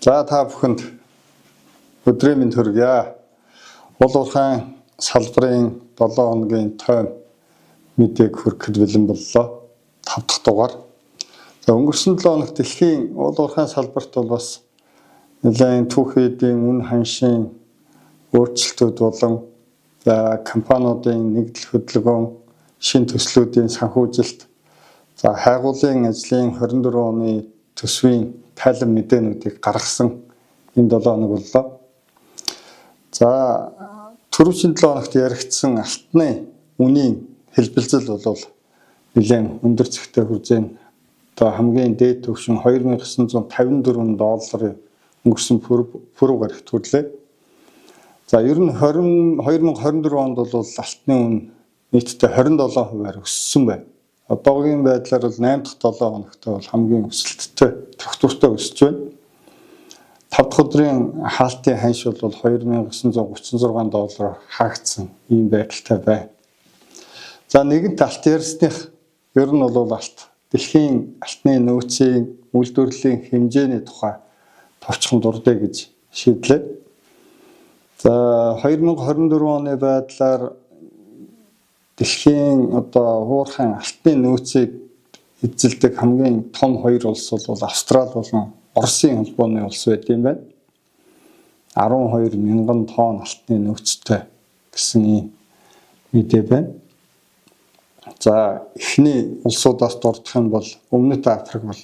За та бүхэнд өдрийн мэнд хүргье. Уул уурхайн салбарын 7 хоногийн тойм мэдээг хүргэхэд бэлэн боллоо. 5 дахь дугаар. За өнгөрсөн 7 хоногт дэлхийн уул уурхайн салбарт бол бас нэлээд түүхийдийн үн ханшийн өөрчлөлтүүд болон компаниудын нэгдэл хөдөлгөөн, шин төслүүдийн санхүүжилт, за хайгуулын ажлын 24 оны төсвийн тайлан мэдээнүүдийг гаргасан энэ 7 хоног боллоо. За түрүүчийн 7 хоногт яригдсан алтны үнийн хэлбэлзэл бол нэлээд өндөр зэгтээ хүрж байна. Одоо хамгийн дээд түвшин $2954 өнгөрсөн пүрэв гарагт хүрлээ. За ер нь 2024 онд бол алтны үн нийтдээ 27%-аар өссөн байна. Одоогийн байдлаар бол 8 дахь 7 хоногт бол хамгийн өсөлттэй, тогтвортой өсөж байна. 5 дахь өдрийн хаалтын ханш бол $2936 хаагдсан ийм байдалтай байна. За нэгэнт алт ярьсных ер нь бол алт дэлхийн алтны нөөцийн үйлдвэрлэлийн хэмжээний тухай товчхон дурдъя гэж шийдлээ. За 2024 оны байдлаар дэлхийн уурхайн алтны нөөцийг эзэлдэг хамгийн том хоёр улс бол Австрали болон Оросын холбооны улс байт юм байна. 12 мянган тонн алтны нөөцтэй гэсэн ийм мэдээ байна. За эхний улсуудаас дурдах юм бол Өмнөд Африк бол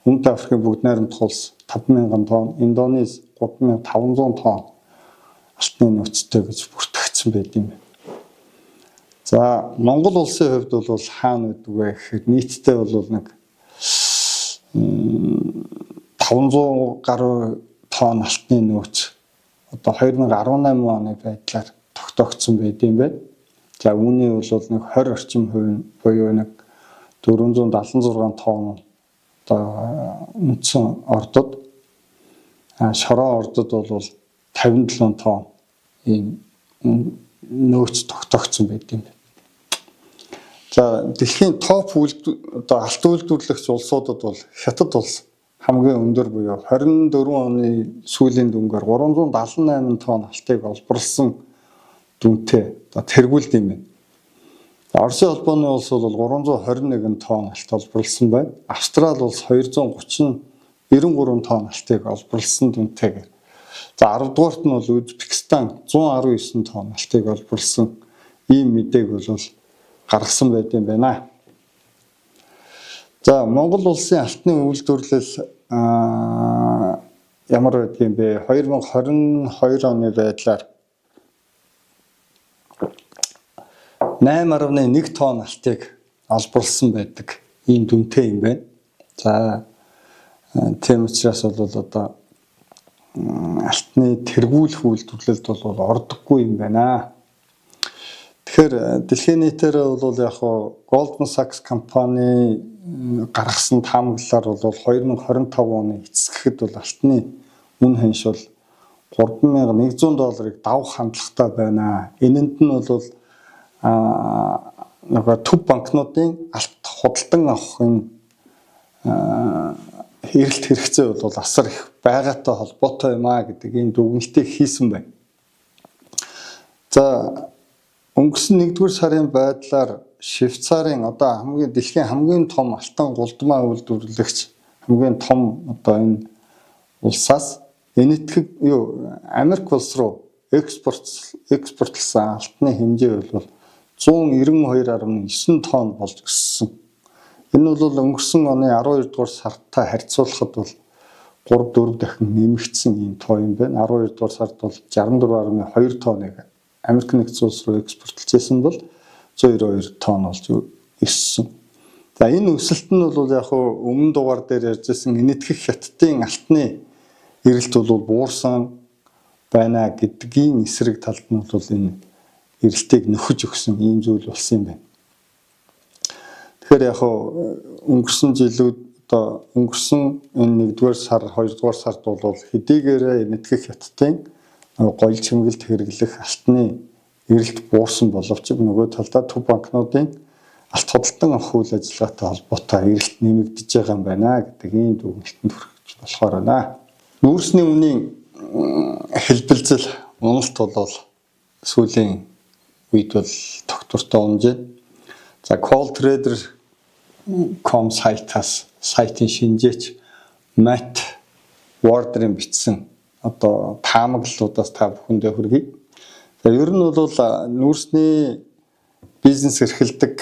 Өмнөд Африкийн бүгд найрамдах улс 5000 тонн, Индонез 3500 тонн алтны нөөцтэй гэж бүртгэгдсэн байт юм байна. За Монгол улсын хувьд бол хаана байдаг вэ гэхээр нийтдээ бол нэг 500 гаруй тонн алтны нөөц одоо 2018 оны байдлаар тогтоогдсон байт юм байна. За үүний бол нэг 20 орчим хувь буюу нэг 476 тонн одоо үндсэн ордод, шороо ордод бол 57 тонн ийм нөөц тогтоогдсон байт юм байна. За дэлхийн топ алт үйлдвэрлэгч улсуудад бол Хятад улс хамгийн өндөр буюу 24 оны сүүлийн дүнгээр 378 тонн алтыг олборлсон дүнтэй тэргүүлд юм байна. Оросын холбооны улс бол 321 тонн алт олборлсон байна. Австрали улс 293 тонн алтыг олборлсон дүнтэйгээр. За 10 дугаарт нь бол Узбекистан 119 тонн алтыг олборлсон ийм мэдээг бол гаргасан байт юм байна. За Монгол улсын алтны үйлдвэрлэл ямар байдгийг бэ? 2022 оны байдлаар 8.1 тонн алтыг олборлсон байдаг ийм дүнтэй юм байна. За тийм учраас бол одоо алтны тэргүүлэх үйлдвэрлэлд бол ордоггүй юм байна. Тэгэхээр дэлхийн нийтээр бол яг Goldman Sachs компани гаргасан таамаглалаар бол 2025 оны эцэсгэхэд бол алтны үн ханш бол $3100 давах хандлагатай байна. Энэнд нь бол төв банкнуудын алт худалдан авахын эрэлт хэрэгцээ бол асар их байгаатай холбоотой юм а гэдэг ийм дүгнэлтийг хийсэн байна. За өнгөрсөн 1-р сарын байдлаар Швейцарын дэлхийн хамгийн том алтан гулдмаа үйлдвэрлэгч хамгийн том энэ улсаас Америк улс руу экспортлсон алтны хэмжээ бол 192.9 тонн болж өссөн. Энэ бол өнгөрсөн оны 12 дугаар сарттай харьцуулахад бол 3-4 дахин нэмэгдсэн ийм тоо юм байна. 12 дугаар сард бол 64.2 тонныг Америк нэгдсэн улс руу экспортлжсэн бол 192 тонн болж өссөн. За энэ өсөлт нь бол яг өмнө дугаар дээр ярьжсэн энэтхэг хятадын алтны эрэлт бол буурсан байна гэдгийн эсрэг талд нь бол энэ эрэлтийг нөхөж өгсөн ийм зүйл болсон юм байна. Тэгэхээр яг өнгөрсөн жилүүд өнгөрсөн энэ 1-р сар 2-р сард бол хэдийгээр энэтхэг хятадын гоёл чимгэлд хэрэглэх алтны эрэлт буурсан боловч нөгөө талдаа төв банкнуудын алт худалдан авах үйл ажиллагаатай холбоотой эрэлт нэмэгдэж байгаа юм байна гэдэг ийм дүгнэлтэнд хүрэх болохоор байна. Нүүрсний үнийн хэлбэлзэл уналт бол сүүлийн үед бол тогтвортой унжээ. За CallTrader.com сайтын шинжээч Matt Warder-ын бичсэн одоо таамаглалуудаас та бүхэндээ хүргэе. За ер нь бол нүүрсний бизнес эрхэлдэг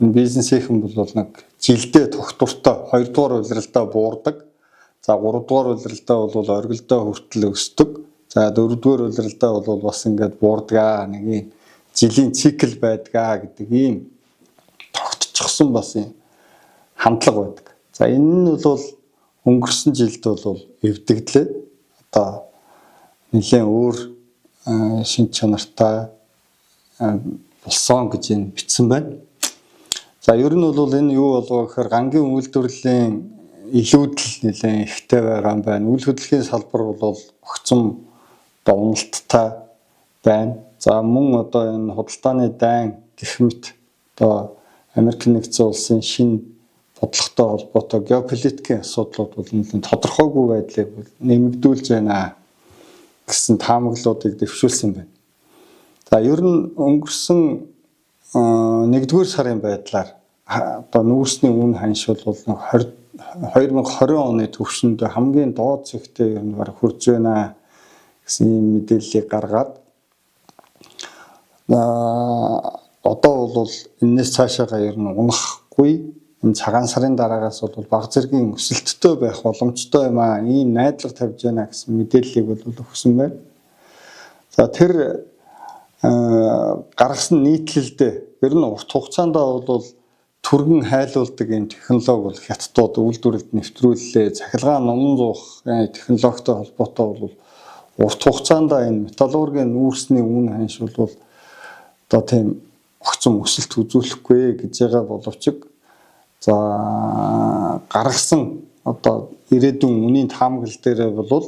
энэ бизнесийнхэн бол нэг жилдээ тогтвортой 2 дугаар улиралдаа буурдаг. За 3 дугаар улиралдаа бол оргилдоо хүртэл өсдөг. За 4 дугаар улиралдаа бол бас ингээд буурдаг нэг юм жилийн цикл байдаг гэдэг ийм тогтчихсон бас юм хандлага байдаг. За энэ нь бол өнгөрсөн жилд бол эвдэгдлээ. Одоо нэлээд өөр шинж чанартай болсон гэж энэ бичсэн байна. За ер нь бол энэ юу болов гэхээр гангийн үйлдвэрлэлийн илүүдэл нэлээд ихтэй байгаа юм байна. Үйл хөдлөлийн салбар бол огцом уналттай байна. За мөн одоо энэ худалдааны дайн гэх мэт одоо Америк нэгдсэн улсын шинэ бодлоготой холбоотой геополитикийн асуудлууд бол нэлээд тодорхойгүй байдлыг нэмэгдүүлж байна гэсэн таамаглалуудыг дэвшүүлсэн байна. За ер нь өнгөрсөн 1-р сарын байдлаар одоо нүүрсний үн ханш бол 2020 оны төвшөнд хамгийн доод зэгтээ ер нь бараг хүрж байна гэсэн ийм мэдээллийг гаргаад одоо бол энэс цаашаага ер нь унахгүй энэ цагаан сарын дараагаас бол бага зэргийн өсөлттэй байх боломжтой юм аа. Ийм найдлага тавьж байна гэсэн мэдээллийг бол өгсөн байна. За тэр гаргасан нийтлэлдээ ер нь урт хугацаанд бол түргэн хайлуулдаг энэ технологи бол хятадууд үйлдвэрлэлд нэвтрүүллээ. Цахилгаан номон зуух технологитой холбоотой бол урт хугацаанд энэ металлургийн нүүрсний үн ханш бол одоо тийм огцом өсөлт үзүүлэхгүй гэж байгаа боловч за гаргасан одоо ирээдүйн үнийн таамаглал дээр бол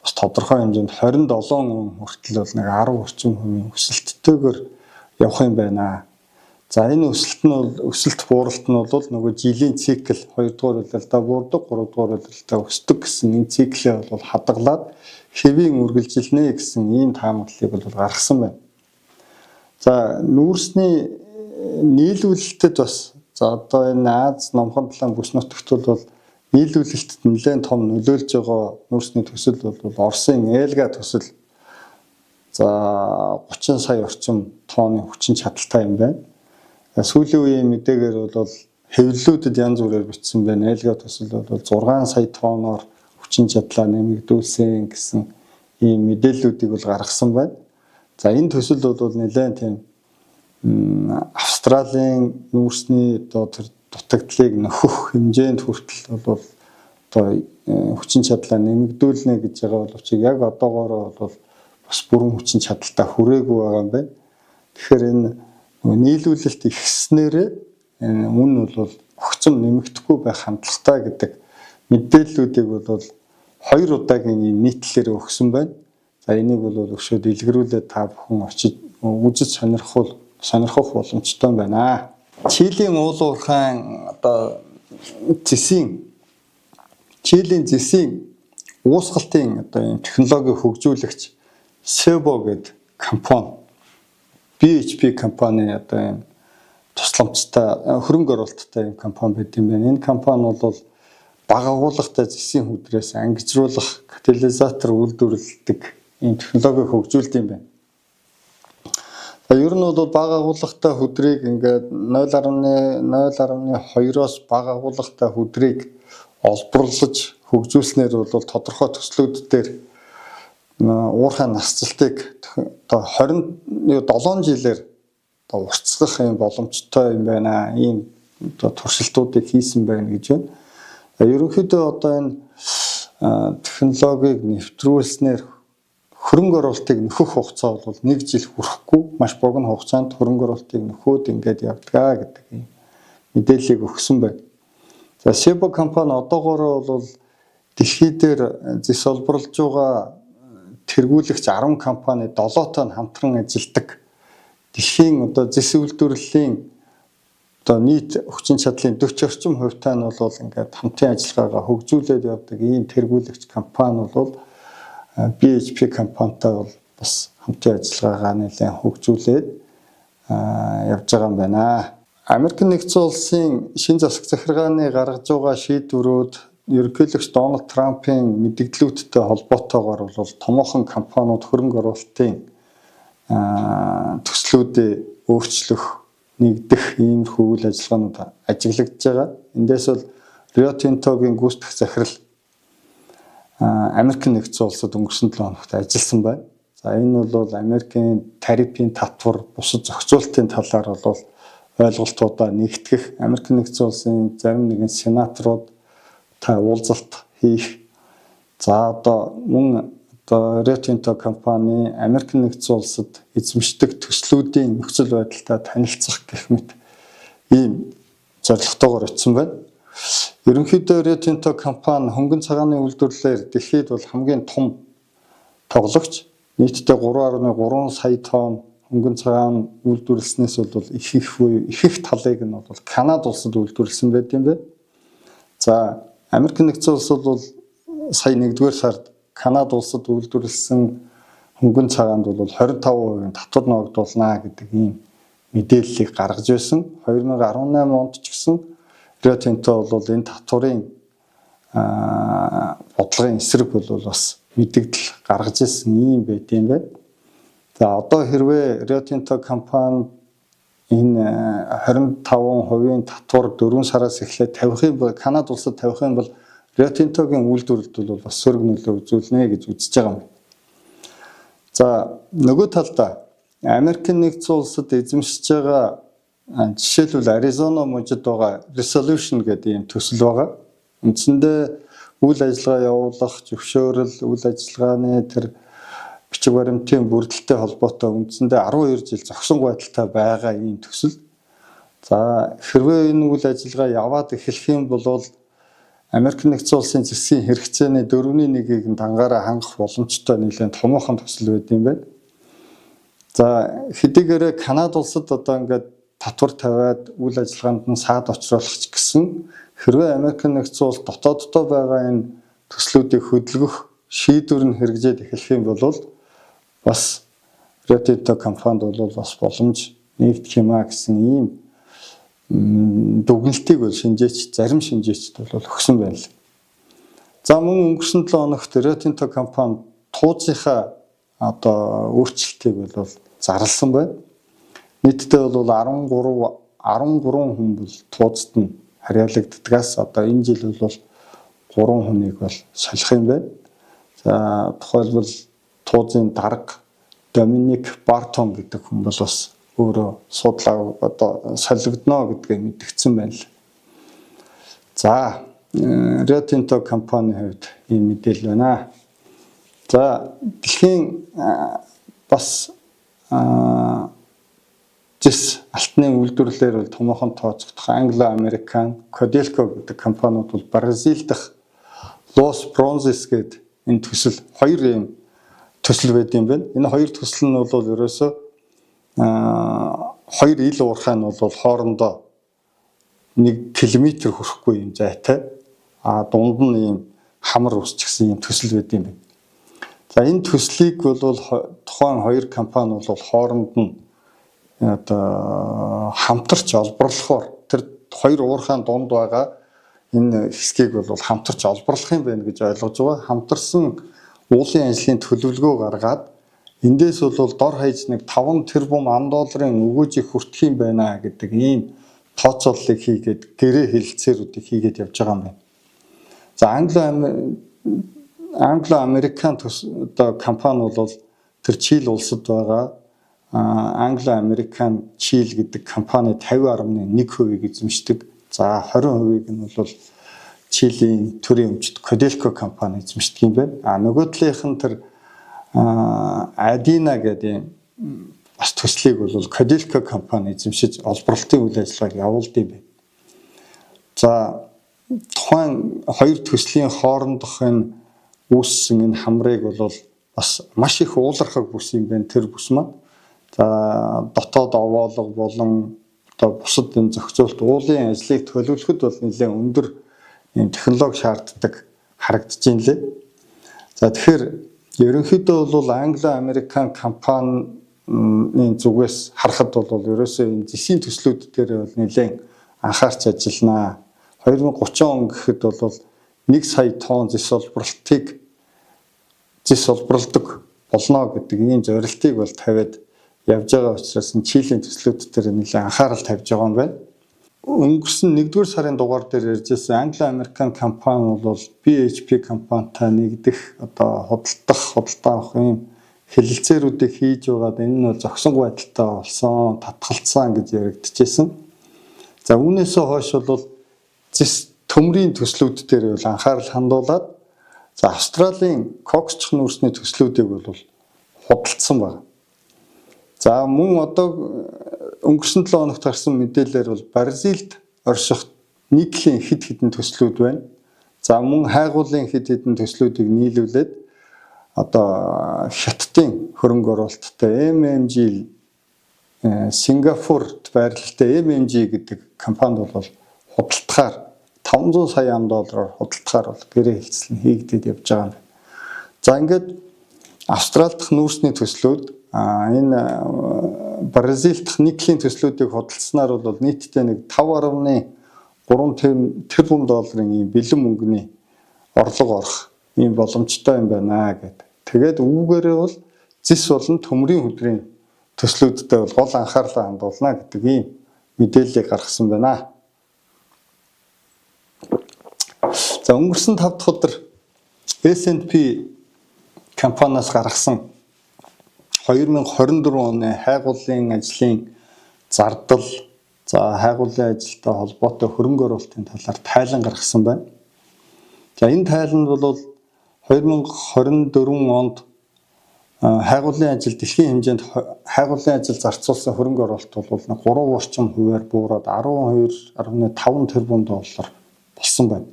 бас тодорхой хэмжээнд 27% хүртэл бол нэг 10 орчим хувийн өсөлттэйгээр явах юм байна. За энэ өсөлт нь бол өсөлт бууралт нь бол нөгөө жилийн цикл 2 дугаар улиралдаа буурдаг, 3 дугаар улиралдаа өсдөг гэсэн энэ циклээ бол хадгалаад хэвийн үргэлжилнэ гэсэн ийм таамаглалыг бол гаргасан байна. За нүүрсний нийлүүлэлтэд бас за одоо энэ Аз номхон талаан бүс нутагт бол нийлүүлэлтэд нэлээд том нөлөөлж байгаа нүүрсний төсөл бол Оросын Элга төсөл за 30 сая орчим тонны хүчин чадалтай юм байна. Сүүлийн үеийн мэдээгээр бол хэвлэлүүдэд янз бүрээр бичсэн байна. Элга төсөл бол 6 сая тонноор хүчин чадлаа нэмэгдүүлсэн гэсэн ийм мэдээллүүдийг бол гаргасан байна. За энэ төсөл бол нэлээд тийм Австралийн нүүрсний одоо тэр дутагдлыг нөхөх хэмжээнд хүртэл бол одоо хүчин чадлаа нэмэгдүүлнэ гэж байгаа боловч яг одоогоор бол бас бүрэн хүчин чадалтай хүрээгүй байгаа юм байна. Тэгэхээр энэ нийлүүлэлт ихснээрээ үн бол огцом нэмэгдэхгүй байх хандлагатай гэдэг мэдээллүүдийг бол 2 удаагийн нийтлэлээр өгсөн байна. За энийг бол өшөөд илгэрүүлээд та бүхэн очиж үзэж сонирхох боломжтой байна. Чилийн уулуурхайн одоо Чилийн зэсийн уусгалтын одоо энэ технологи хөгжүүлэгч Sebo гэдэг компани BHP компани одоо энэ тусламжтай хөрөнгө оруулалттай компани байт юм байна. Энэ компани бол бага агуулгатай зэсийн хүдрээс ангижруулах катализатор үйлдвэрлэдэг энэ технологи хөгжүүлдэг юм байна. За ер нь бол бага агуулгатай хүдрийг ингээд 0.2-оос бага агуулгатай хүдрийг олборлож хөгжүүлснээр бол тодорхой төслүүд дээр уурхай насцалтыг одоо 27 жилээр уртасгах юм боломжтой юм байна. Ийм одоо туршилтуудыг хийсэн байна гэж байна. Ерөнхийдөө одоо энэ технологиг нэвтрүүлснээр хөрөнгө оруулалтыг нөхөх хугацаа бол 1 жил хүрэхгүй маш богино хугацаанд хөрөнгө оруулалтыг нөхөөд ингээд явдгаа гэдэг юм мэдээллийг өгсөн байна. За Sebo компани одоогоор бол дэлхий дээр зэс олборлож байгаа тэргүүлэгч 10 компани 7-той хамтран ажилладаг. Дэлхийн одоо зэс үйлдвэрлэлийн одоо нийт хүчин чадлын 40 орчим хувьтай нь бол ингээд хамтын ажиллагаагаа хөгжүүлээд явдаг ийм тэргүүлэгч компани бол BHP компанитай бол бас хамтын ажиллагаагаа нэлээд хөгжүүлээд явж байгаа юм байна. Америк нэгдсэн улсын шинэ засаг захиргааны гаргаж байгаа шийдвэрүүд ерөнхийлөгч Дональд Трампын мэдгдлүүдтэй холбоотойгоор бол томоохон компаниуд хөрөнгө оруулалтын төслүүдийг өөрчлөх нэгдэх иймэрхүү үйл ажиллагаанууд ажиглагдж байгаа. Эндээс бол Rio Tinto-гийн гүйцэтгэх захирал Америк нэгдсэн улсад өнгөрсөн 7 хоногт ажилласан байна. За энэ бол Америкийн тарифын татвар, бусад зохицуулалтын талаар бол ойлголтуудаа нэгтгэх, Америк нэгдсэн улсын зарим нэгэн сенаторууд та уулзалт хийх. За одоо мөн Rio Tinto компани Америк нэгдсэн улсад эзэмшдэг төслүүдийн нөхцөл байдалтай танилцах гэх мэт ийм зорилготойгоор очсон байна. Ерөнхийдөө Rio Tinto компани хөнгөн цагааны үйлдвэрлэлээр дэлхийд бол хамгийн том тоглогч. Нийтдээ 3.3 сая тонн хөнгөн цагаан үйлдвэрлэснээс бол их талыг нь бол Канада улсад үйлдвэрлэсэн байт юм байна. За Америк нэгдсэн улс бол сая 1-р сард Канада улсад үйлдвэрлэсэн хөнгөн цагаанд бол 25% татвар ногдуулна гэдэг ийм мэдээллийг гаргаж байсан. 2018 онд ч гэсэн Rio Tinto бол энэ татварын бодлогын эсрэг бол бас мэдээлэл гаргаж ирсэн юм байт юм байна. За одоо хэрвээ Rio Tinto компани энэ 25% татвар 4 сараас эхлээд тавих юм бол Канада улсад тавих юм бол Rio Tinto-гийн үйлдвэрлэлд бол бас сөрөг нөлөө үзүүлнэ гэж үзэж байгаа юм. За нөгөө талдаа Америк нэгдсэн улсад эзэмшиж байгаа жишээлбэл Аризона мужид байгаа Resolution гэдэг ийм төсөл байгаа. Үндсэндээ үйл ажиллагаа явуулах, зөвшөөрөл, үйл ажиллагааны тэр бичиг баримтын бүрдэлтэй холбоотой үндсэндээ 12 жил зогсон байдалтай байгаа ийм төсөл. За хэрвээ энэ үйл ажиллагаа яваад эхлэх юм бол Америк нэгдсэн улсын засгийн хэрэгцээний 4/1-ийг дангаараа хангах боломжтой нэлээд томоохон төсөл байд юм байна. За хэдийгээр Канада улсад одоо ингээд татвар тавиад үйл ажиллагаанд нь саад очруулах ч гэсэн хэрвээ Америк нэгдсэн улс дотооддоо байгаа энэ төслүүдийг хөдөлгөх шийдвэр нь хэрэгжээд эхлэх юм бол бас Rio Tinto компанид бол бас боломж нэгдэх юм а гэсэн ийм дүгнэлтийг бол зарим шинжээчд бол өгсөн байна л. За мөн өнгөрсөн 7 хоногт Rio Tinto компани тууцынхаа одоо өөрчлөлтийг бол зарласан байна. Нийтдээ бол 13 хүн бол тууцд нь харьяалагддгаас одоо энэ жил бол 3 хүнийг бол солих юм байна. За тухайлбал туузын дарга Доминик Бартон гэдэг хүн бол бас өөрөө судлаа одоо солигдно гэдгээ мэдгдсэн байна л. За Rio Tinto компанийн хувьд ийм мэдээлэл байна. За дэлхийн бас зис алтны үйлдвэрлэлээр бол томоохон тооцогдох Anglo American, Codelco гэдэг компаниуд бол Бразил дахь Los Bronzes гэдэг энэ төсөл хоёр ийм төсөл байд юм байна. Энэ хоёр төсөл нь бол ерөөсөө хоёр ил уурхай нь бол хоорондоо 1 км хүрэхгүй юм зайтай. Дунд нь ийм хамар усчсан ийм төсөл байд юм байна. За энэ төслийг бол тухайн хоёр компани бол хооронд нь одоо хамтарч олборлохоор тэр хоёр уурхайн дунд байгаа энэ хэсгийг бол хамтарч олборлох юм байна гэж ойлгож байгаа. Хамтарсан уулын ажлын төлөвлөгөө гаргаад эндээс бол дор хаяж нэг 5 тэрбум $, өгөөжийг хүртэх юм байна гэдэг ийм тооцооллыг хийгээд гэрээ хэлэлцээрүүдийг хийгээд явж байгаа юм байна. За Anglo American одоо компани бол тэр Чили улсад байгаа Anglo American Chile гэдэг компани 50.1%-ийг эзэмшдэг. За 20%-ийг нь бол Чилийн төрийн өмчт Codelco компани эзэмшдэг юм байна. Нөгөө талынх нь тэр Adina гэдэг бас төслийг бол Codelco компани эзэмшиж олборлолтын үйл ажиллагааг явуулдаг юм байна. За тухайн хоёр төслийн хоорондох энэ үүссэн энэ хамрыг бол бас маш их уулархаг бүс юм байна тэр бүс маань. За дотоод овоолго болон одоо бусад энэ зохицуулт уулын ажлыг төлөвлөхөд бол нэлээд өндөр ийм технологи шаарддаг харагдаж байна лээ. За тэгэхээр ерөнхийдөө бол Англи-Американ компанийн зүгээс харахад бол ерөөсөө энэ зэсийн төслүүд дээр бол нэлээд анхаарч ажилланаа. 2030 он гэхэд бол 1 сая тонн зэс олборлдог болно гэдэг ийм зорилтыг бол тавиад явж байгаа учраас Чилийн төслүүд дээр нэлээд анхаарал тавьж байгаа юм байна. Өнгөрсөн 1-р сарын дугаар дээр ярьжсэн Англи-Американ компани бол BHP компанитай нэгдэх одоо худалдаа авах юм хэлэлцээрүүдийг хийж байгаад энэ нь бол зогсонгүй байдалтай болсон, татгалцсан гэж яригдчихсэн. За үүнээсээ хойш бол зэс төмрийн төслүүд дээр бол анхаарал хандуулад за Австралийн коксчх нүүрсний төслүүдийг бол худалдсан байна. За мөн одоо өнгөрсөн 7 хоногт гарсан мэдээлэлээр бол Бразилд орших никлийн хэд хэдэн төслүүд байна. За мөн хайгуулын хэд хэдэн төслүүдийг нийлүүлээд одоо Хятадын хөрөнгө оруулалттай MMG Сингапурт байрлалтай MMG гэдэг компанид бол худалдахаар $500 сая худалдахаар бол гэрээ хэлцэл хийгдээд явж байгаа юм. За ингээд Австрали дахь нүүрсний төслүүд энэ Бразил дахь никлийн төслүүдийг худалдсанаар бол нийтдээ нэг $5.3 тэрбум ийм бэлэн мөнгөний орлого орох ийм боломжтой юм байна гэдэг. Тэгээд үүгээрээ бол зис болон төмрийн хөдрийн төслүүдтэй бол гол анхаарлаа хандуулна гэдэг ийм мэдээллийг гаргасан байна. За өнгөрсөн 5 дахь өдөр S&P компаниас гаргасан 2024 оны хайгуулын ажлын зардал, за хайгуулын ажилтай холбоотой хөрөнгө оруулалтын талаар тайлан гаргасан байна. За энэ тайланд бол 2024 онд хайгуулын ажил дэлхийн хэмжээнд хайгуулын ажил зарцуулсан хөрөнгө оруулалт бол 3 орчим хувиар буураад $12.5 тэрбум болсон байна.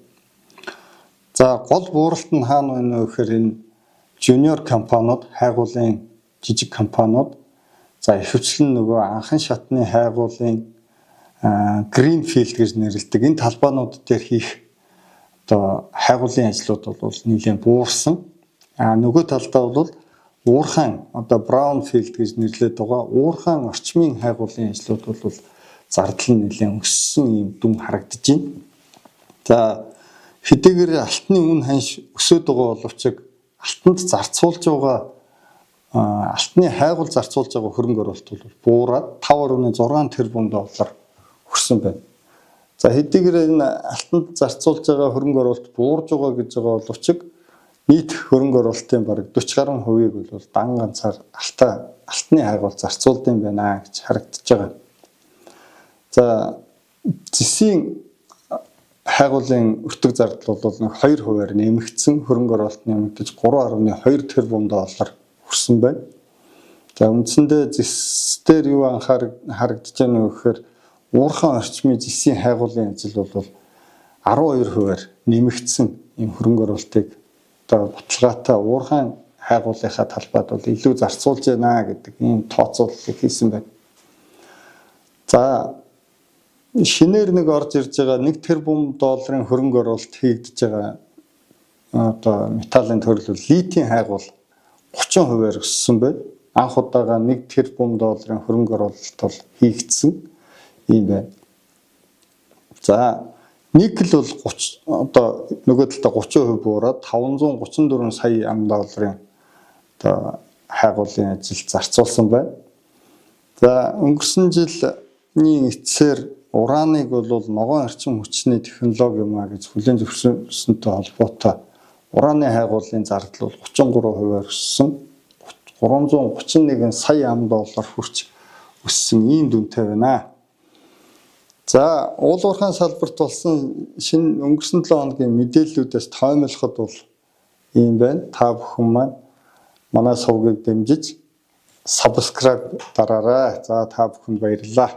За гол бууралт нь хаана байна вэ гэхээр энэ жуниор компаниуд, хайгуулын жижиг компаниуд, за ихэвчлэн нөгөө анхан шатны хайгуулын Greenfield гэж нэрлэдэг энэ талбаанууд дээр хийх одоо хайгуулын ажлууд бол нэлээд буурсан. Нөгөө талдаа бол уурхайн одоо Brownfield гэж нэрлэдэг байгаа уурхайн орчмын хайгуулын ажлууд бол зардал нь нэлээд өссөн юм дүн харагдаж байна. За хэдийгээр алтны үн ханш өсөд байгаа боловч алтанд зарцуулж байгаа алтны хайгуул зарцуулж байгаа хөрөнгө оруулалт бол буураад $5.6 тэрбум хүрсэн байна. За хэдийгээр энэ алтанд зарцуулж байгаа хөрөнгө оруулалт буурж байгаа гэж байгаа боловч нийт хөрөнгө оруулалтын бараг 40 гаруй хувийг бол дан ганцаар алтны хайгуул зарцуулдаг юм байна гэж харагдаж байгаа. За зэсийн хайгуулын өртөг зардал бол 2 хувиар нэмэгдсэн, хөрөнгө оруулалт нэмэгдэж $3.2 тэрбум хүрсэн байна. За үндсэндээ зэс дээр юу харагдаж байна вэ гэхээр уурхайн орчмын зэсийн хайгуулын ажил бол 12 хувиар нэмэгдсэн ийм хөрөнгө оруулалтыг одоо баталгаатай уурхайн хайгуулынхаа талбайд бол илүү зарцуулж байна гэдэг ийм тооцооллыг хийсэн байна. За шинээр нэг орж ирж байгаа $1 тэрбум хөрөнгө оруулалт хийгдэж байгаа одоо металлын төрөл литийн хайгуул 30 хувиар өссөн байна. Анх удаага $1 тэрбум хөрөнгө оруулалт бол хийгдсэн юм байна. За никл бол 30 одоо нөгөө талдаа 30% буураад $534 сая одоо хайгуулын ажил зарцуулсан байна. За өнгөрсөн жилийн эцсээр ураныг бол ногоон орчин хүчний технологи юмаа гэж хүлээн зөвшөөрсөнтэй холбоотой ураны хайгуулын зардал бол 33% өссөн. $331 сая хүрч өссөн ийм дүнтэй байна. За уул уурхайн салбарт болсон шинэ өнгөрсөн 7 хоногийн мэдээллүүдээс тоомлоход бол ийм байна. Та бүхэн маань манай сувгийг дэмжиж subscribe дараарай. За та бүхэнд баярлалаа.